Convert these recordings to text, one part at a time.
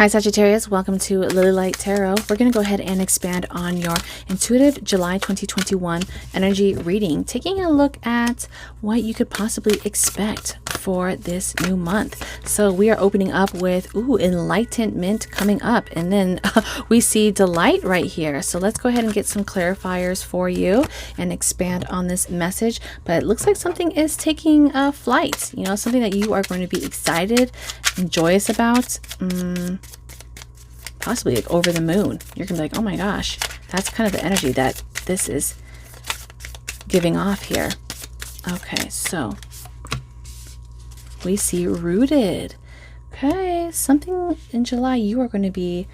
Hi Sagittarius, welcome to Lily Light Tarot. We're going to go ahead and expand on your intuitive July 2021 energy reading, taking a look at what you could possibly expect for this new month. So we are opening up with enlightenment coming up, and then we see delight right here. So let's go ahead and get some clarifiers for you and expand on this message. But it looks like something is taking flight, you know, something that you are going to be excited and joyous about. Possibly like over the moon. You're gonna be like, oh my gosh, that's kind of the energy that this is giving off here. Okay, so we see rooted. Okay, something in July, you are going to be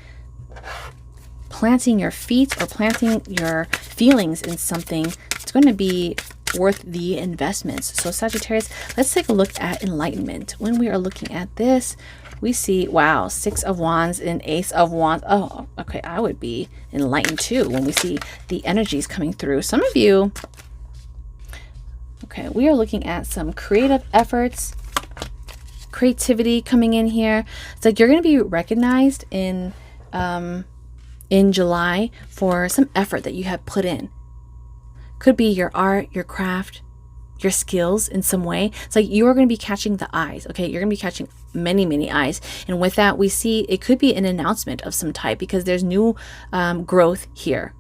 planting your feet or planting your feelings in something. It's going to be worth the investments. So Sagittarius, let's take a look at enlightenment. When we are looking at this, we see, wow, 6 of Wands and Ace of Wands. Oh, okay, I would be enlightened too when we see the energies coming through. Some of you, okay, we are looking at some creative efforts, creativity coming in here. It's like you're going to be recognized in July for some effort that you have put in. Could be your art, your craft, your skills in some way. It's like you are going to be catching the eyes. Okay, you're going to be catching many eyes, and with that we see it could be an announcement of some type, because there's new growth here.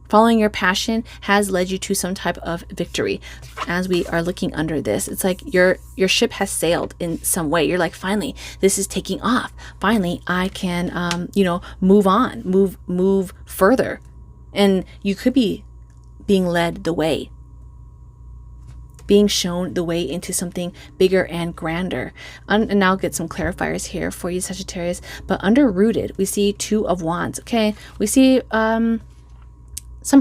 Following your passion has led you to some type of victory. As we are looking under this, it's like your ship has sailed in some way. You're like, finally, this is taking off. Finally, I can move on, move further, and you could be being led the way, being shown the way into something bigger and grander. And I'll get some clarifiers here for you, Sagittarius. But under rooted, we see 2 of Wands. Okay, we see some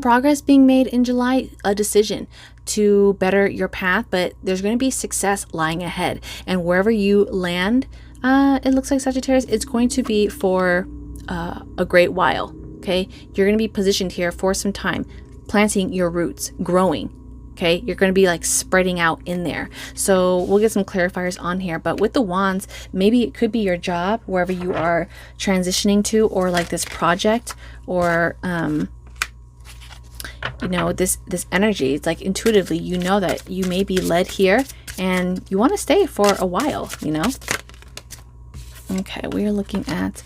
progress being made in July, a decision to better your path, but there's going to be success lying ahead. And wherever you land, it looks like, Sagittarius, it's going to be for a great while. Okay, you're going to be positioned here for some time, planting your roots, growing. Okay, you're going to be like spreading out in there. So we'll get some clarifiers on here. But with the wands, maybe it could be your job, wherever you are transitioning to, or like this project, or this energy. It's like intuitively, you know that you may be led here and you want to stay for a while, you know. Okay, we are looking at,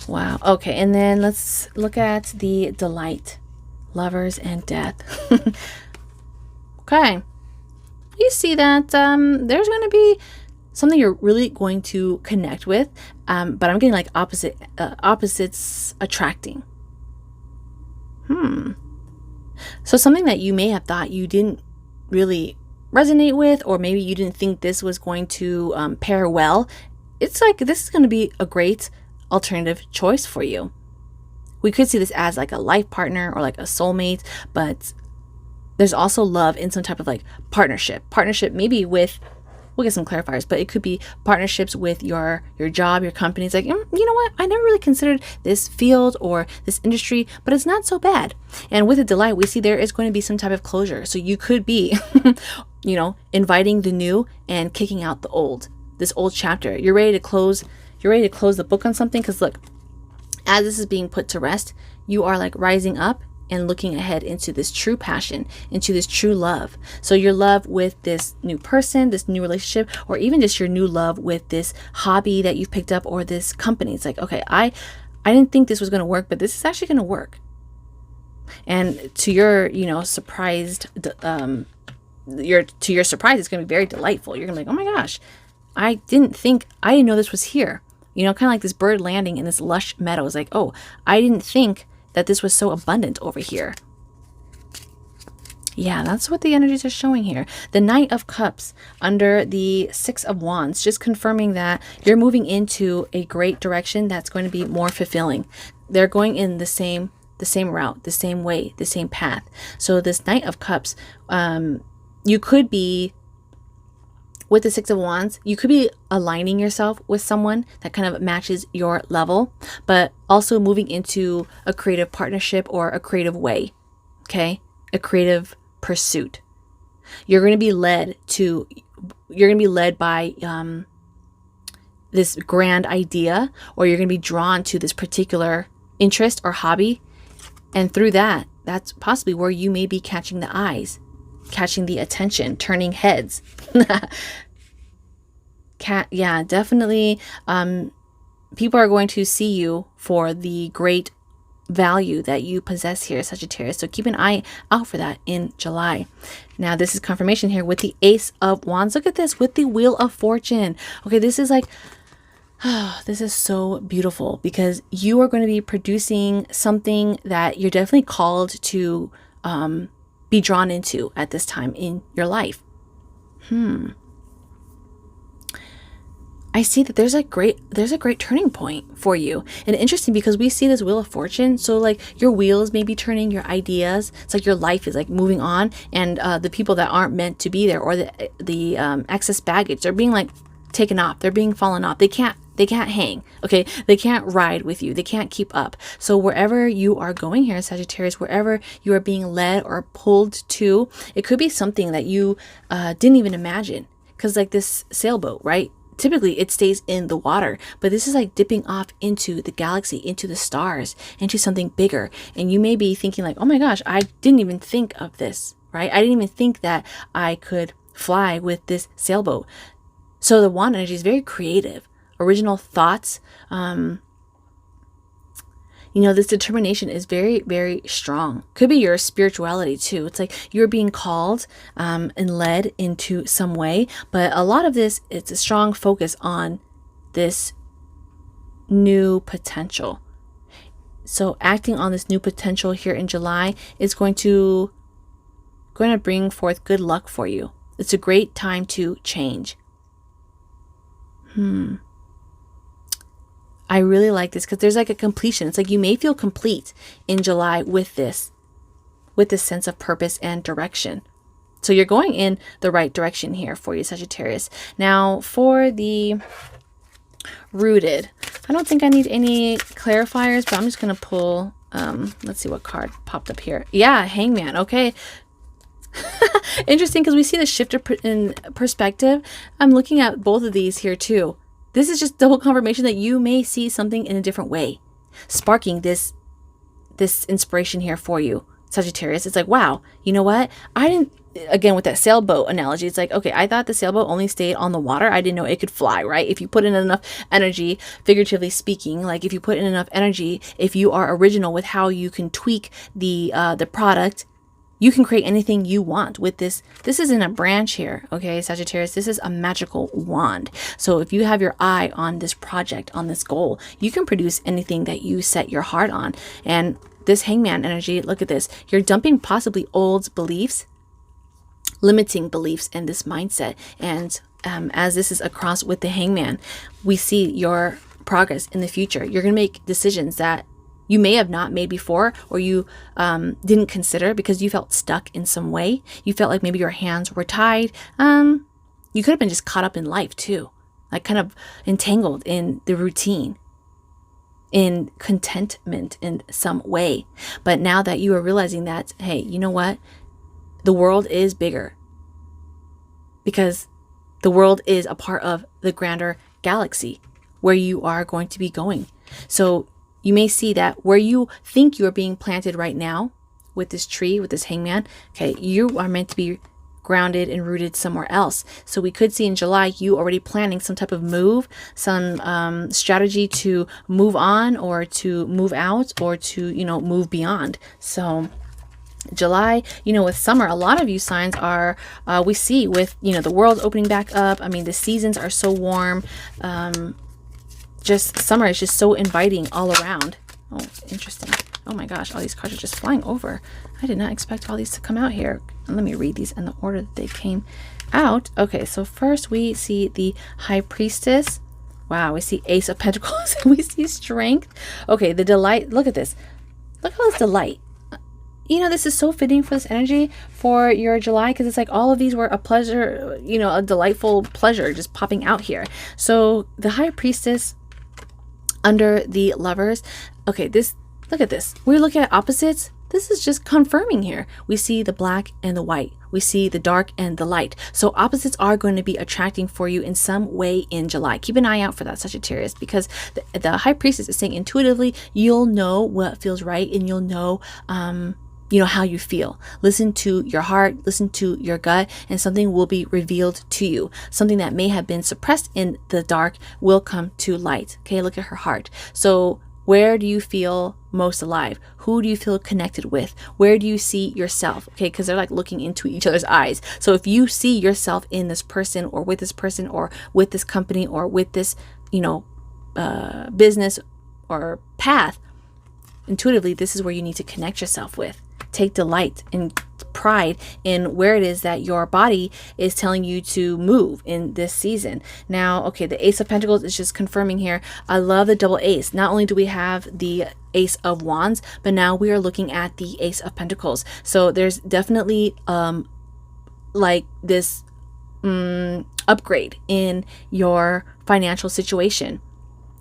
wow. Okay, and then let's look at the delight, lovers and death. Okay, you see that there's going to be something you're really going to connect with, but I'm getting like opposites attracting. So something that you may have thought you didn't really resonate with, or maybe you didn't think this was going to pair well, it's like this is going to be a great alternative choice for you. We could see this as like a life partner or like a soulmate, but there's also love in some type of like partnership maybe with, we'll get some clarifiers, but it could be partnerships with your job, your company. It's like, you know what, I never really considered this field or this industry, but it's not so bad. And with the delight, we see there is going to be some type of closure. So you could be inviting the new and kicking out the old, this old chapter. You're ready to close the book on something, because look, as this is being put to rest, you are like rising up and looking ahead into this true passion, into this true love. So your love with this new person, this new relationship, or even just your new love with this hobby that you've picked up, or this company. It's like, okay, I didn't think this was going to work, but this is actually going to work. And to your, surprised, to your surprise, it's going to be very delightful. You're going to be like, oh my gosh, I didn't know this was here. Kind of like this bird landing in this lush meadow. It's like, oh, I didn't think that this was so abundant over here. Yeah, that's what the energies are showing here. The Knight of Cups under the 6 of Wands, just confirming that you're moving into a great direction that's going to be more fulfilling. They're going in the same route, the same way, the same path. So this Knight of Cups, you could be, with the 6 of Wands, you could be aligning yourself with someone that kind of matches your level, but also moving into a creative partnership or a creative way, okay? A creative pursuit. You're going to be led by this grand idea, or you're going to be drawn to this particular interest or hobby. And through that, that's possibly where you may be catching the eyes, catching the attention, turning heads. Yeah, definitely. People are going to see you for the great value that you possess here, Sagittarius. So keep an eye out for that in July. Now, this is confirmation here with the Ace of Wands. Look at this with the Wheel of Fortune. Okay, this is like, this is so beautiful because you are going to be producing something that you're definitely called to be drawn into at this time in your life. I see that there's a great turning point for you. And interesting because we see this Wheel of Fortune. So like your wheels may be turning, your ideas. It's like your life is like moving on, and the people that aren't meant to be there, or the excess baggage, they're being like taken off. They're being fallen off. They can't hang. Okay. They can't ride with you. They can't keep up. So wherever you are going here, Sagittarius, wherever you are being led or pulled to, it could be something that you didn't even imagine. Cause like this sailboat, right? Typically it stays in the water, but this is like dipping off into the galaxy, into the stars, into something bigger. And you may be thinking like, oh my gosh, I didn't even think of this, right? I didn't even think that I could fly with this sailboat. So the wand energy is very creative, original thoughts. This determination is very, very strong. Could be your spirituality too. It's like you're being called and led into some way. But a lot of this, it's a strong focus on this new potential. So acting on this new potential here in July is going to bring forth good luck for you. It's a great time to change. I really like this because there's like a completion. It's like you may feel complete in July with this sense of purpose and direction. So you're going in the right direction here for you, Sagittarius. Now for the rooted, I don't think I need any clarifiers, but I'm just going to pull, let's see what card popped up here. Yeah, Hangman. Okay. Interesting because we see the shift in perspective. I'm looking at both of these here too. This is just double confirmation that you may see something in a different way, sparking this inspiration here for you, Sagittarius. It's like, wow, you know what? Again, with that sailboat analogy, it's like, okay, I thought the sailboat only stayed on the water. I didn't know it could fly, right? If you put in enough energy, figuratively speaking, like if you put in enough energy, if you are original with how you can tweak the product, you can create anything you want with this. This isn't a branch here, okay, Sagittarius. This is a magical wand. So if you have your eye on this project, on this goal, you can produce anything that you set your heart on. And this Hangman energy, look at this. You're dumping possibly old beliefs, limiting beliefs in this mindset. And as this is across with the Hangman, we see your progress in the future. You're going to make decisions that you may have not made before, or you didn't consider because you felt stuck in some way. You felt like maybe your hands were tied. You could have been just caught up in life too, like kind of entangled in the routine, in contentment in some way. But now that you are realizing that, hey, you know what? The world is bigger because the world is a part of the grander galaxy where you are going to be going. So you may see that where you think you are being planted right now with this tree, with this Hangman, okay, you are meant to be grounded and rooted somewhere else. So we could see in July you already planning some type of move, some strategy to move on or to move out or to, move beyond. So July, with summer, a lot of you signs are, we see with, the world opening back up. I mean, the seasons are so warm. Just summer is just so inviting all around. Oh, interesting. Oh my gosh, all these cards are just flying over. I did not expect all these to come out here. And let me read these in the order that they came out. Okay, so first we see the High Priestess. Wow, we see Ace of Pentacles. We see Strength. Okay, the Delight. Look at this. Look at all this delight. This is so fitting for this energy for your July because it's like all of these were a pleasure, a delightful pleasure just popping out here. So the High Priestess under the Lovers. Okay, look at this. We're looking at opposites, this is just confirming here. We see the black and the white. We see the dark and the light. So opposites are going to be attracting for you in some way in July. Keep an eye out for that, Sagittarius, because the High Priestess is saying intuitively, you'll know what feels right, and you'll know, how you feel. Listen to your heart, listen to your gut, and something will be revealed to you. Something that may have been suppressed in the dark will come to light. Okay, look at her heart. So where do you feel most alive? Who do you feel connected with? Where do you see yourself? Okay, because they're like looking into each other's eyes. So if you see yourself in this person, or with this person, or with this company, or with this, business or path, intuitively, this is where you need to connect yourself with. Take delight and pride in where it is that your body is telling you to move in this season. Now, okay, the Ace of Pentacles is just confirming here. I love the double ace. Not only do we have the Ace of Wands, but now we are looking at the Ace of Pentacles. So there's definitely like this upgrade in your financial situation.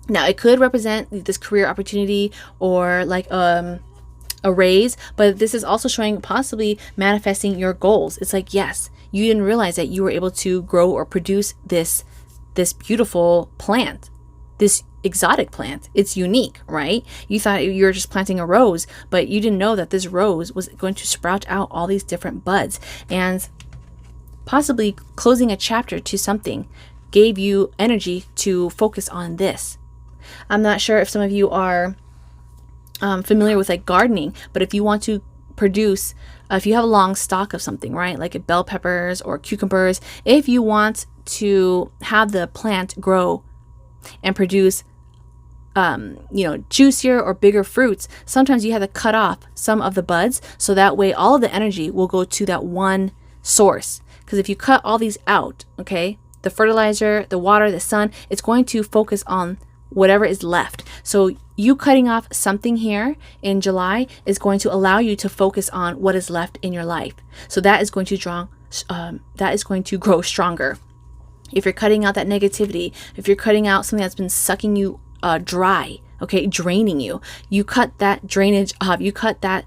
Now, it could represent this career opportunity, or like a raise, but this is also showing possibly manifesting your goals. It's like, yes, you didn't realize that you were able to grow or produce this beautiful plant, this exotic plant. It's unique, right? You thought you were just planting a rose, but you didn't know that this rose was going to sprout out all these different buds, and possibly closing a chapter to something gave you energy to focus on this. I'm not sure if some of you are familiar with like gardening, but if you want to produce, if you have a long stock of something, right, like bell peppers or cucumbers, if you want to have the plant grow and produce juicier or bigger fruits, sometimes you have to cut off some of the buds, so that way all of the energy will go to that one source. Because if you cut all these out, okay, the fertilizer, the water, the sun, it's going to focus on whatever is left. So you cutting off something here in July is going to allow you to focus on what is left in your life. So that is going to grow stronger. If you're cutting out that negativity, if you're cutting out something that's been sucking you dry, okay, draining you, you cut that drainage off, you cut that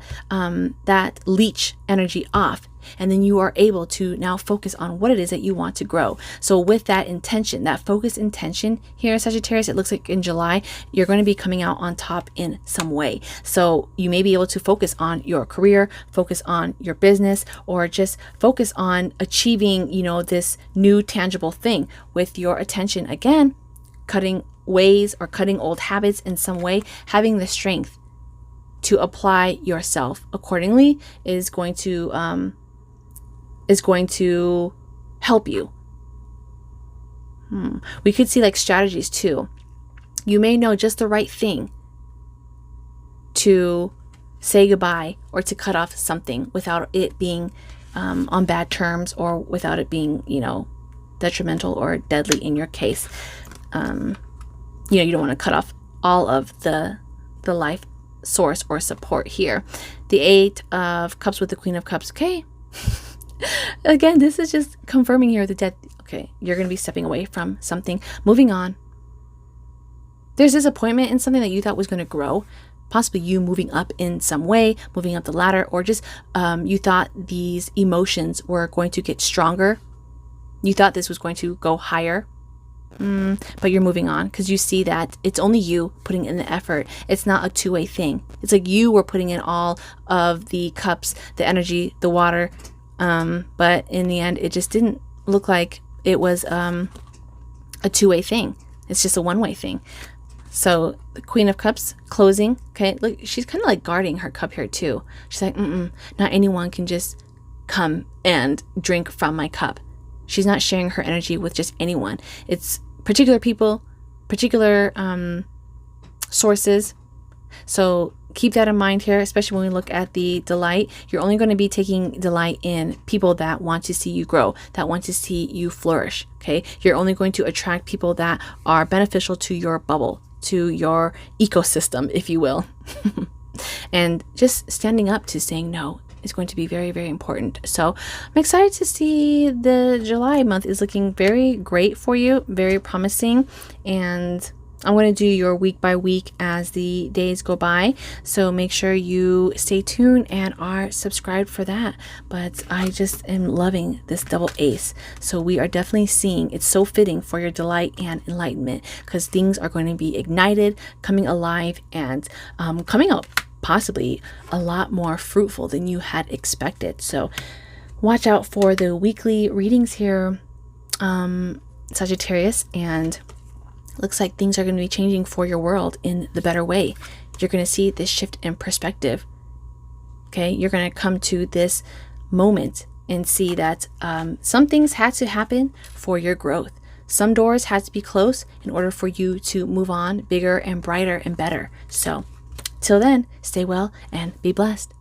leech energy off, and then you are able to now focus on what it is that you want to grow. So with that intention, that focused intention here, Sagittarius, it looks like in July, you're going to be coming out on top in some way. So you may be able to focus on your career, focus on your business, or just focus on achieving, this new tangible thing with your attention. Again, cutting ways or cutting old habits in some way, having the strength to apply yourself accordingly is going to help you. We could see like strategies too. You may know just the right thing to say goodbye or to cut off something without it being on bad terms, or without it being, detrimental or deadly in your case. You don't want to cut off all of the life source or support here. The Eight of Cups with the Queen of Cups. Okay. Again, this is just confirming here the death. Okay, you're going to be stepping away from something, moving on. There's disappointment in something that you thought was going to grow, possibly you moving up in some way, moving up the ladder, or just you thought these emotions were going to get stronger. You thought this was going to go higher, but you're moving on because you see that it's only you putting in the effort. It's not a two-way thing. It's like you were putting in all of the cups, the energy, the water, but in the end, it just didn't look like it was a two-way thing. It's just a one-way thing. So the Queen of Cups closing. Okay, look, she's kind of like guarding her cup here too. She's like, not anyone can just come and drink from my cup. She's not sharing her energy with just anyone. It's particular people, particular sources. So keep that in mind here, especially when we look at the delight. You're only going to be taking delight in people that want to see you grow, that want to see you flourish. Okay, you're only going to attract people that are beneficial to your bubble, to your ecosystem, if you will. And just standing up to saying no is going to be very, very important. So I'm excited to see the July month is looking very great for you, very promising. And I'm going to do your week by week as the days go by. So make sure you stay tuned and are subscribed for that. But I just am loving this double ace. So we are definitely seeing it's so fitting for your delight and enlightenment, because things are going to be ignited, coming alive, and coming up possibly a lot more fruitful than you had expected. So watch out for the weekly readings here, Sagittarius, and looks like things are going to be changing for your world in the better way. You're going to see this shift in perspective. Okay, you're going to come to this moment and see that some things had to happen for your growth. Some doors had to be closed in order for you to move on bigger and brighter and better. So till then, stay well and be blessed.